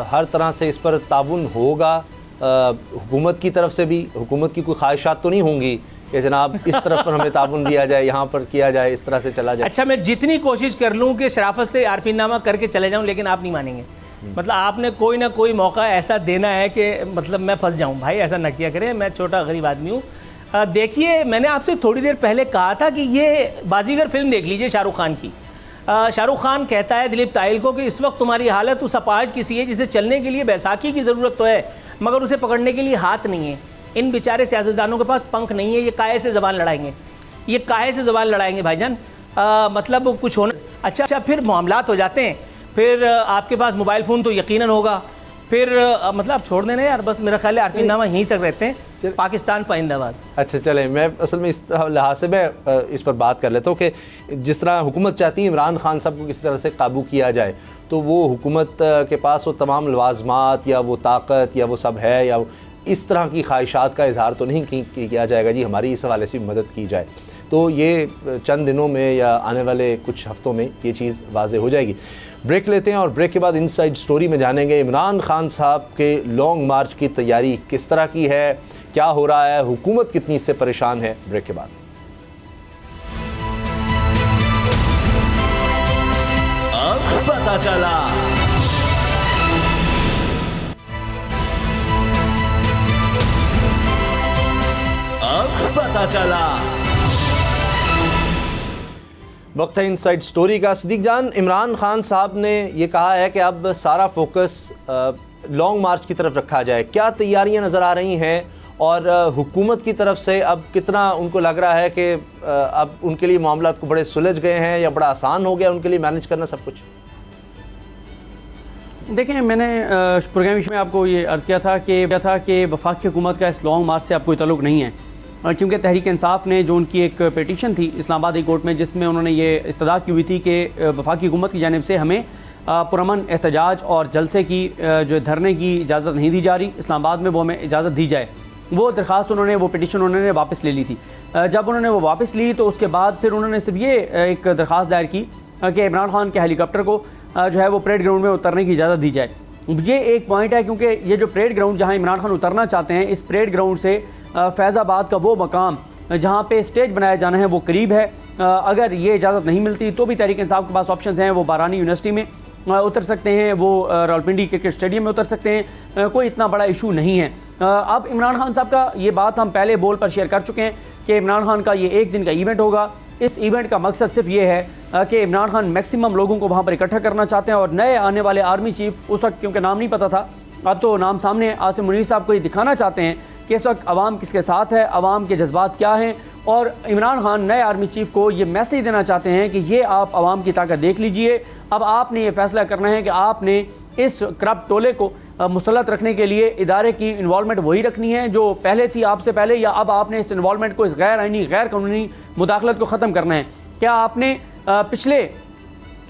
हर तरह से इस पर ताउन होगा हुकूमत की तरफ से भी? हुकूमत की कोई ख्वाहिशात तो नहीं होंगी कि जनाब इस तरफ पर हमें ताउन दिया जाए, यहाँ पर किया जाए, इस तरह से चला जाए? अच्छा, मैं जितनी कोशिश कर लूँ कि शराफत से आरफीनामा करके चले जाऊँ, लेकिन आप नहीं मानेंगे। मतलब आपने कोई ना कोई मौका ऐसा देना है कि मतलब मैं फंस जाऊँ। भाई ऐसा न किया करें, मैं छोटा गरीब आदमी हूँ। देखिए, मैंने आपसे थोड़ी देर पहले कहा था कि ये बाजीगर फिल्म देख लीजिए शाहरुख खान की। शाहरुख खान कहता है दिलीप तायल को कि इस वक्त तुम्हारी हालत उस अपाहज की सी है जिसे चलने के लिए बैसाखी की ज़रूरत तो है, मगर उसे पकड़ने के लिए हाथ नहीं है। इन बेचारे सियासतदानों के पास पंख नहीं है, ये काहे से ज़बान लड़ाएंगे, ये काहे से ज़बान लड़ाएंगे भाईजान। मतलब कुछ होना अच्छा फिर मामलात हो जाते हैं, फिर आपके पास मोबाइल फ़ोन तो यकीनन होगा, फिर मतलब आप छोड़ देना यार, बस मेरा ख्याल है आरफीन नामा यहीं तक रहते हैं, पाकिस्तान पाइंदाबाद। अच्छा चलें, मैं असल में इस लिहाज से मैं इस पर बात कर लेता हूँ कि जिस तरह हुकूमत चाहती है इमरान खान साहब को किसी तरह से काबू किया जाए, तो वो हुकूमत के पास वो तमाम लवाजमात या वो ताकत या वो सब है, या इस तरह की ख्वाहिशात का इजहार तो नहीं किया जाएगा जी हमारी इस हवाले से मदद की जाए। तो ये चंद दिनों में या आने वाले कुछ हफ्तों में ये चीज़ वाज़ेह हो जाएगी। ब्रेक लेते हैं और ब्रेक के बाद इनसाइड स्टोरी में जानेंगे इमरान खान साहब के लॉन्ग मार्च की तैयारी किस तरह की है, क्या हो रहा है, हुकूमत कितनी इससे परेशान है। ब्रेक के बाद अब पता चला। अब पता चला। वक्त है इनसाइड स्टोरी का। सिद्दीक जान, इमरान खान साहब ने ये कहा है कि अब सारा फोकस लॉन्ग मार्च की तरफ रखा जाए, क्या तैयारियां नज़र आ रही हैं और हुकूमत की तरफ से अब कितना उनको लग रहा है कि अब उनके लिए मामला को बड़े सुलझ गए हैं या बड़ा आसान हो गया उनके लिए मैनेज करना सब कुछ? देखें, मैंने प्रोग्राम में आपको ये अर्ज़ किया था कि वफाकी हुकूमत का इस लॉन्ग मार्च से अब कोई ताल्लुक़ नहीं है, क्योंकि तहरीक इंसाफ ने जो उनकी एक पिटीशन थी इस्लामाबाद हाई कोर्ट में, जिसमें उन्होंने ये इस्तदा की हुई थी कि वफाकी हुकूमत की जानिब से हमें पुरअमन एहतजाज और जलसे की जो धरने की इजाज़त नहीं दी जा रही, इस्लामाबाद में वो हमें इजाज़त दी जाए। वो दरख्वास्त उन्होंने, वो पिटीशन उन्होंने वापस ले ली थी। जब उन्होंने वो वापस ली तो उसके बाद फिर उन्होंने सिर्फ ये एक दरख्वास्त दायर की कि इमरान खान के हेलीकॉप्टर को जो है वो परेड ग्राउंड में उतरने की इजाज़त दी जाए। ये एक पॉइंट है, क्योंकि ये जो परेड ग्राउंड जहाँ इमरान खान उतरना चाहते हैं, इस परेड ग्राउंड से फैज़ाबाद का वो मकाम जहाँ पे स्टेज बनाया जाना है वो करीब है। अगर ये इजाज़त नहीं मिलती तो भी तहरीक इंसाफ के पास ऑप्शंस हैं, वो बारानी यूनिवर्सिटी में उतर सकते हैं, वो रावलपिंडी क्रिकेट स्टेडियम में उतर सकते हैं, कोई इतना बड़ा इशू नहीं है। अब इमरान खान साहब का ये बात हम पहले बोल पर शेयर कर चुके हैं कि इमरान खान का ये एक दिन का इवेंट होगा। इस इवेंट का मकसद सिर्फ ये है कि इमरान खान मैक्सिमम लोगों को वहाँ पर इकट्ठा करना चाहते हैं और नए आने वाले आर्मी चीफ, उस वक्त क्योंकि नाम नहीं पता था, अब तो नाम सामने, आसिम मुनीर साहब को ये दिखाना चाहते हैं कि इस वक्त अवाम किसके साथ है, अवाम के जज्बात क्या हैं, और इमरान खान नए आर्मी चीफ को ये मैसेज देना चाहते हैं कि ये आप अवाम की ताकत देख लीजिए, अब आपने ये फैसला करना है कि आपने इस करप्ट टोले को मुसल्लत रखने के लिए इदारे की इन्वॉल्वमेंट वही रखनी है जो पहले थी आपसे पहले, या अब आपने इस इन्वॉल्वमेंट को, इस गैर आइनी गैर कानूनी मुदाखलत को ख़त्म करना है। क्या आपने पिछले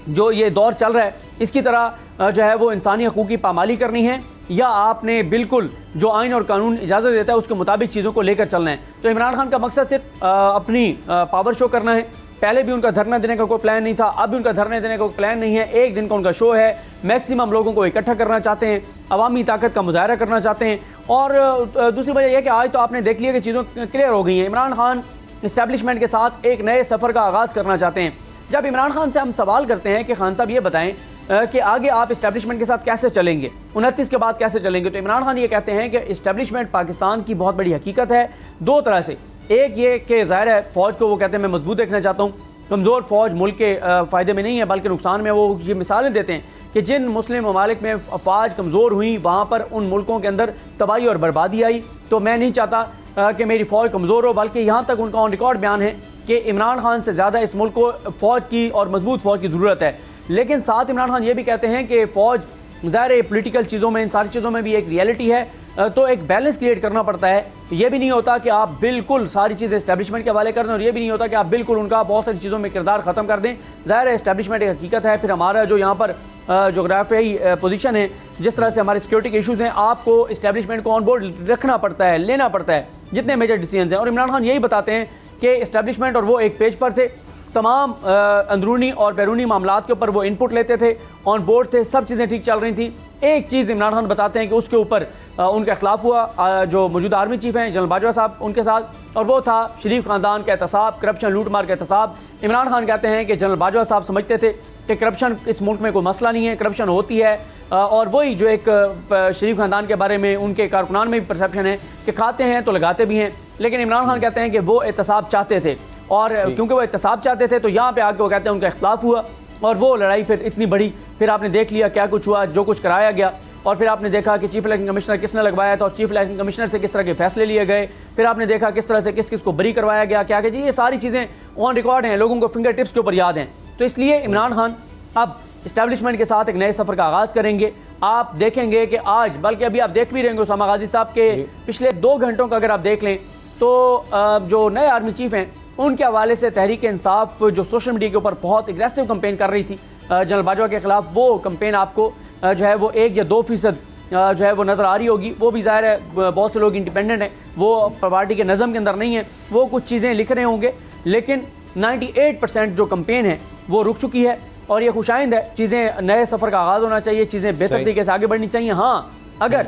जो ये दौर चल रहा है इसकी तरह जो है वो इंसानी हकूक़ की पामाली करनी है, या आपने बिल्कुल जो आइन और कानून इजाज़त देता है उसके मुताबिक चीज़ों को लेकर चलना है। तो इमरान खान का मकसद सिर्फ अपनी पावर शो करना है। पहले भी उनका धरना देने का कोई प्लान नहीं था, अब भी उनका धरना देने का कोई प्लान नहीं है। एक दिन का उनका शो है, मैक्सिमम लोगों को इकट्ठा करना चाहते हैं, अवामी ताकत का मुजाहरा करना चाहते हैं। और दूसरी वजह यह कि आज तो आपने देख लिया कि चीज़ों क्लियर हो गई हैं। इमरान खान इस्टेब्लिशमेंट के साथ एक नए सफ़र का आगाज़ करना चाहते हैं। जब इमरान खान से हम सवाल करते हैं कि खान साहब ये बताएं कि आगे आप इस्टेब्लिशमेंट के साथ कैसे चलेंगे, 29 के बाद कैसे चलेंगे, तो इमरान खान ये कहते हैं कि इस्टेब्लिशमेंट पाकिस्तान की बहुत बड़ी हकीकत है दो तरह से। एक ये कि ज़ाहिर है फ़ौज को वो कहते हैं मैं मजबूत देखना चाहता हूँ, कमज़ोर फ़ौज मुल्क के फ़ायदे में नहीं है बल्कि नुकसान में। वो ये मिसालें देते हैं कि जिन मुस्लिम ममालिक में फ़ौज कमज़ोर हुई वहाँ पर उन मुल्कों के अंदर तबाही और बर्बादी आई। तो मैं नहीं चाहता कि मेरी फ़ौज कमज़ोर हो, बल्कि यहाँ तक उनका ऑन रिकॉर्ड बयान है कि इमरान खान से ज़्यादा इस मुल्क को फ़ौज की और मजबूत फ़ौज की ज़रूरत है। लेकिन साथ इमरान खान ये भी कहते हैं कि फ़ौज ज़ाहिर पॉलिटिकल चीज़ों में, इन सारी चीज़ों में भी एक रियलिटी है, तो एक बैलेंस क्रिएट करना पड़ता है। ये भी नहीं होता कि आप बिल्कुल सारी चीज़ें इस्टेब्लिशमेंट के हवाले कर दें, और ये भी नहीं होता कि आप बिल्कुल उनका बहुत सारी चीज़ों में किरदार ख़त्म कर दें। ज़ाहिर है इस्टेब्लिशमेंट एक हकीकत है, फिर हमारा जो यहाँ पर जोग्राफियाई पोजीशन है, जिस तरह से हमारे सिक्योरिटी के इशूज़ हैं, आपको इस्टेब्लिशमेंट को ऑन बोर्ड रखना पड़ता है, लेना पड़ता है जितने मेजर डिसीजंस हैं। और इमरान खान यही बताते हैं कि इस्टेब्लिशमेंट और वो एक पेज पर थे, तमाम अंदरूनी और बैरूनी मामलात के ऊपर वो इनपुट लेते थे, ऑन बोर्ड थे, सब चीज़ें ठीक चल रही थी। एक चीज़ इमरान खान बताते हैं कि उसके ऊपर उनका इख्लाफ हुआ जो मौजूदा आर्मी चीफ हैं जनरल बाजवा साहब उनके साथ, और वो था शरीफ ख़ानदान का एहतसाब, करप्शन लूट मार का एहतसाब। इमरान खान कहते हैं कि जनरल बाजवा साहब समझते थे कि करप्शन इस मुल्क में कोई मसला नहीं है, करप्शन होती है, और वही जो एक शरीफ ख़ानदान के बारे में उनके कारकुनान में भी परसेप्शन है कि खाते हैं तो लगाते भी हैं। लेकिन इमरान खान कहते हैं कि वो एहतसाब चाहते थे, और क्योंकि वो एहतसाब चाहते थे तो यहाँ पे आके वो कहते हैं उनका इख्तिलाफ हुआ, और वो लड़ाई फिर इतनी बड़ी, फिर आपने देख लिया क्या कुछ हुआ, जो कुछ कराया गया। और फिर आपने देखा कि चीफ इलेक्शन कमिश्नर किसने लगवाया था और चीफ इलेक्शन कमिश्नर से किस तरह के फैसले लिए गए, फिर आपने देखा किस तरह से किस किस को बरी करवाया गया, क्या क्या जी, ये सारी चीज़ें ऑन रिकॉर्ड हैं, लोगों को फिंगर टिप्स के ऊपर याद हैं। तो इसलिए इमरान खान अब इस्टेब्लिशमेंट के साथ एक नए सफ़र का आगाज़ करेंगे। आप देखेंगे कि आज, बल्कि अभी आप देख भी रहे होंगे उसामा गाजी साहब के पिछले 2 घंटों का अगर आप देख लें तो जो नए आर्मी चीफ हैं उनके हवाले से तहरीक इंसाफ जो सोशल मीडिया के ऊपर बहुत एग्रेसिव कंपेन कर रही थी जनरल बाजवा के खिलाफ, वो कंपेन आपको जो है वो 1 या 2% जो है वो नज़र आ रही होगी। वो भी ज़ाहिर है बहुत से लोग इंडिपेंडेंट हैं, वो पार्टी के नज़म के अंदर नहीं है, वो कुछ चीज़ें लिख रहे होंगे, लेकिन 98% जो कंपेन है वो रुक चुकी है और ये खुशाइंद है। चीज़ें नए सफ़र का आगाज़ होना चाहिए, चीज़ें बेहतर तरीके से आगे बढ़नी चाहिए। हाँ, अगर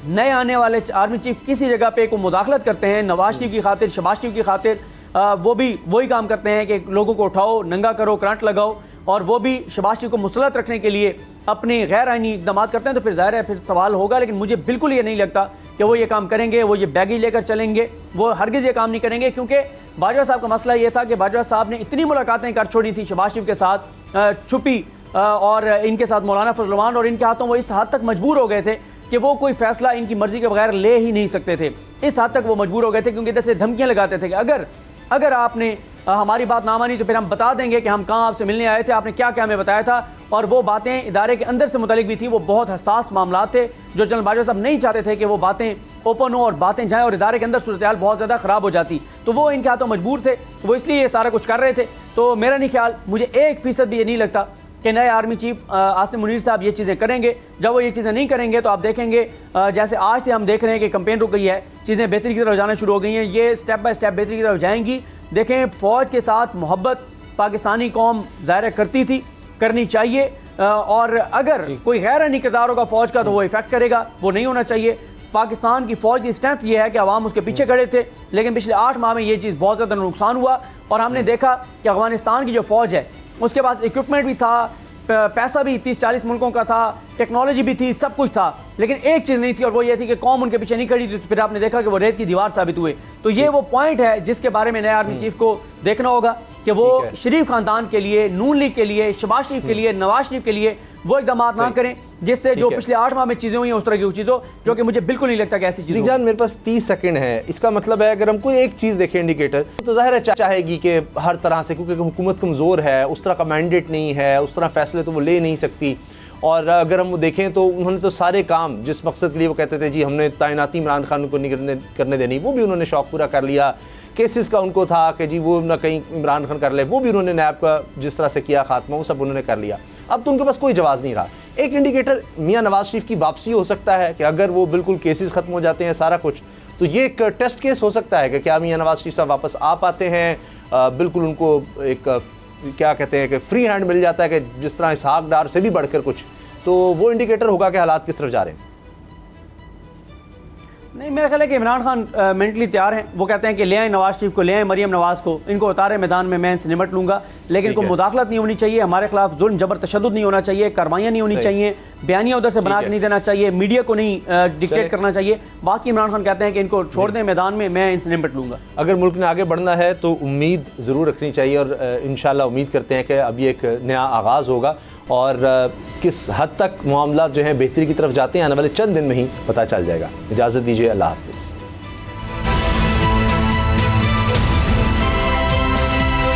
नए आने वाले आर्मी चीफ किसी जगह पे को मुदाखलत करते हैं नवाज शरीफ की खातिर, शहबाज शरीफ की खातिर, वो भी वही काम करते हैं कि लोगों को उठाओ, नंगा करो, करंट लगाओ, और वो भी शहबाज शरीफ को मुसलत रखने के लिए अपने गैर आईनी इक़दाम करते हैं, तो फिर ज़ाहिर है फिर सवाल होगा। लेकिन मुझे बिल्कुल ये नहीं लगता कि वो ये काम करेंगे, वो ये बैगेज लेकर चलेंगे, वो हरगिज़ ये काम नहीं करेंगे। क्योंकि बाजवा साहब का मसला ये था कि बाजवा साहब ने इतनी मुलाकातें कर छोड़ी थी शहबाज शरीफ के साथ छुपी, और इनके साथ मौलाना फजल रहमान, और इनके हाथों वो इस हद तक मजबूर हो गए थे कि वो कोई फैसला इनकी मर्जी के बगैर ले ही नहीं सकते थे। इस हद तक वो मजबूर हो गए थे क्योंकि इधर से धमकियां लगाते थे कि अगर आपने हमारी बात ना मानी तो फिर हम बता देंगे कि हम कहाँ आपसे मिलने आए थे, आपने क्या क्या हमें बताया था। और वो बातें इदारे के अंदर से मुतालिक भी थी, वो बहुत हसास मामला थे जो जनरल बाजवा साहब नहीं चाहते थे कि वो बातें ओपन हो और बातें जाएँ और इदारे के अंदर सूरत हाल बहुत ज़्यादा ख़राब हो जाती। तो वो इनके हाथों मजबूर थे, वो इसलिए ये सारा कुछ कर रहे थे। तो मेरा नहीं ख्याल, मुझे 1% भी ये नहीं लगता कि नए आर्मी चीफ आसिम मुनीर साहब ये चीज़ें करेंगे। जब वो ये चीज़ें नहीं करेंगे तो आप देखेंगे जैसे आज से हम देख रहे हैं कि कंपेन रुक गई है, चीज़ें बेहतरी की तरफ जाना शुरू हो गई हैं, ये स्टेप बाय स्टेप बेहतरी की तरफ जाएंगी। देखें, फ़ौज के साथ मोहब्बत पाकिस्तानी कौम ज़ाहिर करती थी, करनी चाहिए, और अगर कोई गैर आईनी किरदार होगा फ़ौज का तो वो इफेक्ट करेगा, वो नहीं होना चाहिए। पाकिस्तान की फ़ौज की स्ट्रेंथ ये है कि अवाम उसके पीछे खड़े थे, लेकिन पिछले 8 माह में ये चीज़ बहुत ज़्यादा नुकसान हुआ। और हमने देखा कि अफगानिस्तान की जो फ़ौज है उसके पास इक्विपमेंट भी था, पैसा भी 30-40 मुल्कों का था, टेक्नोलॉजी भी थी, सब कुछ था, लेकिन एक चीज़ नहीं थी और वो ये थी कि कौम उनके पीछे नहीं खड़ी थी। फिर आपने देखा कि वो रेत की दीवार साबित हुए। तो ये वो पॉइंट है जिसके बारे में नए आर्मी चीफ को देखना होगा कि वो शरीफ खानदान के लिए, नून लीग के लिए, शहबाज शरीफ के लिए, नवाज शरीफ के लिए वो इकदाम ना करें जिससे जो पिछले 8 माह में चीज़ें हुई हैं उस तरह की चीज़ों, जो कि मुझे बिल्कुल नहीं लगता कि ऐसी चीज़। जान, मेरे पास 30 सेकंड है, इसका मतलब है अगर हम कोई एक चीज़ देखें इंडिकेटर, तो जाहिर है चाहेगी कि हर तरह से, क्योंकि हुकूमत कमज़ोर है, उस तरह का मैंडेट नहीं है, उस तरह फैसले तो वो ले नहीं सकती। और अगर हम देखें तो उन्होंने तो सारे काम जिस मकसद के लिए वो कहते थे जी हमने तैनाती इमरान खान को नहीं करने देनी, वो भी उन्होंने शौक पूरा कर लिया। केसेस का उनको था कि जी वो ना कहीं इमरान खान कर ले, वो भी उन्होंने नैब का जिस तरह से किया खात्मा, वो सब उन्होंने कर लिया। अब तो उनके पास कोई जवाब नहीं रहा। एक इंडिकेटर मियाँ नवाज शरीफ की वापसी हो सकता है कि अगर वो बिल्कुल केसेस ख़त्म हो जाते हैं सारा कुछ, तो ये एक टेस्ट केस हो सकता है कि क्या मियाँ नवाज शरीफ साहब वापस आ पाते हैं, बिल्कुल उनको एक क्या कहते हैं कि फ्री हैंड मिल जाता है कि जिस तरह इसहाक डार से भी बढ़कर कुछ, तो वो इंडिकेटर होगा कि हालात किस तरफ जा रहे हैं। नहीं, मेरा ख्याल है कि इमरान खान मेंटली तैयार हैं। वो कहते हैं कि ले आए नवाज शरीफ को, ले आए मरीम नवाज को, इनको उतारे मैदान में, मैं इनसे निपट लूंगा, लेकिन कोई मुदाखलत नहीं होनी चाहिए, हमारे खिलाफ जुल्म जबर तशद्दुद नहीं होना चाहिए, कार्रवाइयाँ नहीं होनी चाहिए, बयानियाँ उधर से बना के नहीं देना चाहिए, मीडिया को नहीं डिक्टेट करना चाहिए। बाकी इमरान खान कहते हैं कि इनको छोड़ दें मैदान में, मैं इनसे निपट लूंगा। अगर मुल्क ने आगे बढ़ना है तो उम्मीद ज़रूर रखनी चाहिए, और इंशाल्लाह उम्मीद करते हैं कि अभी एक नया आगाज़ होगा और किस हद तक मामला जो है बेहतरी की तरफ जाते हैं आने वाले चंद दिन में ही पता चल जाएगा। इजाज़त दीजिए, अल्लाह हाफ़िज़।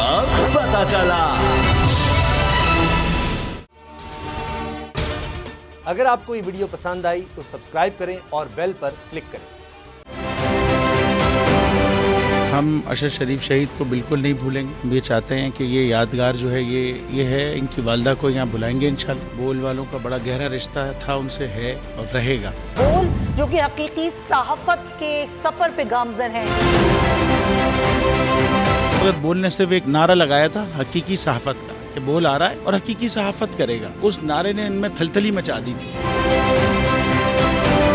अब पता चला। अगर आपको ये वीडियो पसंद आई तो सब्सक्राइब करें और बेल पर क्लिक करें। हम अशर शरीफ शहीद को बिल्कुल नहीं भूलेंगे। हम ये चाहते हैं कि ये यादगार जो है ये है, इनकी वालदा को यहाँ बुलाएंगे इंशाल्लाह। बोल वालों का बड़ा गहरा रिश्ता था उनसे, है और रहेगा। बोल जो कि हकीकी सहाफत के सफर पे गामजन है। बोल ने सिर्फ एक नारा लगाया था हकीकी सहाफत का, कि बोल आ रहा है और हकीकी सहाफत करेगा। उस नारे ने इनमें थलथली मचा दी थी।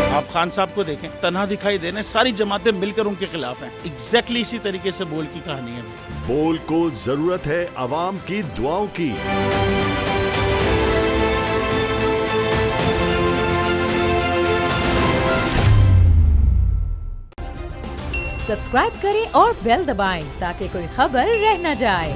आप खान साहब को देखें, तन्हा दिखाई देने, सारी जमातें मिलकर उनके खिलाफ हैं। एग्जैक्टली इसी तरीके से बोल की कहानी है। बोल को जरूरत है अवाम की दुआओं की। सब्सक्राइब करें और बेल दबाएं ताकि कोई खबर रह न जाए।